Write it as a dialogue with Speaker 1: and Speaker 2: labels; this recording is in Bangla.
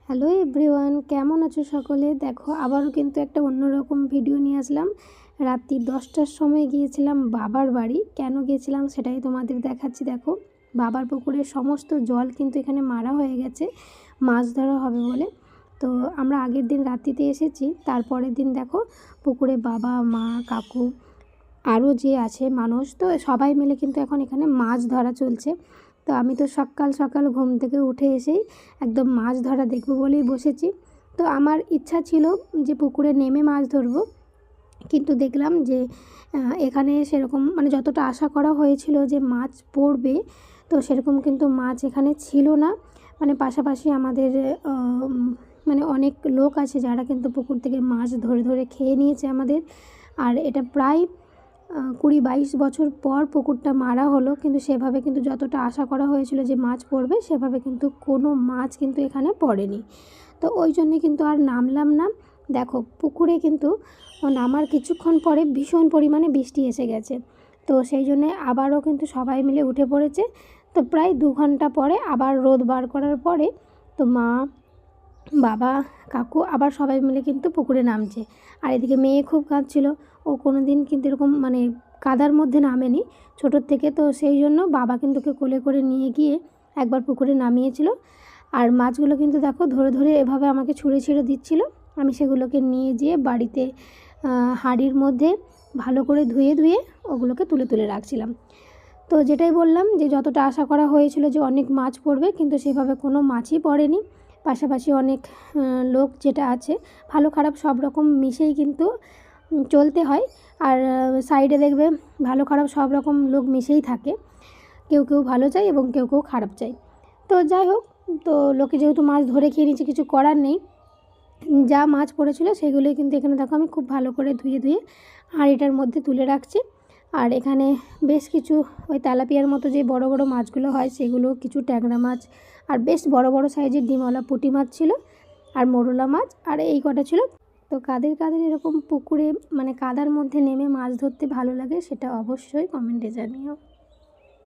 Speaker 1: হ্যালো এভরিওয়ান, কেমন আছো সকলে? দেখো আবারও কিন্তু একটা অন্যরকম ভিডিও নিয়ে আসলাম। রাত্রি 10টার সময় গিয়েছিলাম বাবার বাড়ি। কেন গিয়েছিলাম সেটাই তোমাদের দেখাচ্ছি। দেখো, বাবার পুকুরের সমস্ত জল কিন্তু এখানে মারা হয়ে গেছে মাছ ধরা হবে বলে। তো আমরা আগের দিন রাত্রিতে এসেছি, তারপরের দিন দেখো পুকুরে বাবা, মা, কাকু আরও যে আছে মানুষ, তো সবাই মিলে কিন্তু এখন এখানে মাছ ধরা চলছে। তো আমি তো সকাল সকাল ঘুম থেকে উঠে এসেই একদম মাছ ধরা দেখব বলেই বসেছি। তো আমার ইচ্ছা ছিল যে পুকুরে নেমে মাছ ধরবো, কিন্তু দেখলাম যে এখানে সেরকম মানে যতটা আশা করা হয়েছিল যে মাছ পড়বে, তো সেরকম কিন্তু মাছ এখানে ছিল না। মানে পাশাপাশি আমাদের মানে অনেক লোক আছে যারা কিন্তু পুকুর থেকে মাছ ধরে ধরে খেয়ে নিয়েছে আমাদের। আর এটা প্রায় 20-22 বছর পর পুকুরটা মারা হলো, কিন্তু সেভাবে কিন্তু যতটা আশা করা হয়েছিল যে মাছ পড়বে, সেভাবে কিন্তু কোনো মাছ কিন্তু এখানে পড়েনি। তো ওই জন্যে কিন্তু আর নামলাম না। দেখো পুকুরে কিন্তু নামার কিছুক্ষণ পরে ভীষণ পরিমাণে বৃষ্টি এসে গেছে। তো সেই জন্যে আবারও কিন্তু সবাই মিলে উঠে পড়েছে। তো প্রায় 2 ঘন্টা পরে আবার রোদ বার করার পরে তো মা, বাবা, কাকু আবার সবাই মিলে কিন্তু পুকুরে নামছে। আর এদিকে মেয়ে খুব কাঁদছিল, ও কোনো দিন কিন্তু এরকম মানে কাদার মধ্যে নামেনি ছোটোর থেকে। তো সেই জন্য বাবা কিন্তু ওকে কোলে করে নিয়ে গিয়ে একবার পুকুরে নামিয়েছিল। আর মাছগুলো কিন্তু দেখো ধরে ধরে এভাবে আমাকে ছুঁড়ে ছিঁড়ে দিচ্ছিল। আমি সেগুলোকে নিয়ে যেয়ে বাড়িতে হাঁড়ির মধ্যে ভালো করে ধুয়ে ধুয়ে ওগুলোকে তুলে তুলে রাখছিলাম। তো যেটাই বললাম যে যতটা আশা করা হয়েছিল যে অনেক মাছ পড়বে, কিন্তু সেভাবে কোনো মাছই পড়েনি। পাশাপাশি অনেক লোক যেটা আছে, ভালো খারাপ সব রকম মিশেই কিন্তু চলতে হয়। আর সাইডে দেখবে ভালো খারাপ সব রকম লোক মিশেই থাকে, কেউ কেউ ভালো চায় এবং কেউ কেউ খারাপ চায়। তো যাই হোক, তো লোকে যেহেতু মাছ ধরে খেয়ে নিচ্ছে, কিছু করার নেই। যা মাছ পড়েছিল সেগুলোই কিন্তু এখানে দেখো আমি খুব ভালো করে ধুয়ে ধুয়ে হাঁড়িটার মধ্যে তুলে রাখছি। আর এখানে বেশ কিছু ওই তেলাপিয়ার মতো যে বড় বড় মাছগুলো হয় সেগুলো, কিছু ট্যাংরা মাছ, আর বেশ বড় বড় সাইজের ডিমওয়ালা পুঁটি মাছ ছিল, আর মোরলা মাছ, আর এই কটা ছিল। তো কাদের কাদের এরকম পুকুরে মানে কাদার মধ্যে নেমে মাছ ধরতে ভালো লাগে সেটা অবশ্যই কমেন্টে জানিও।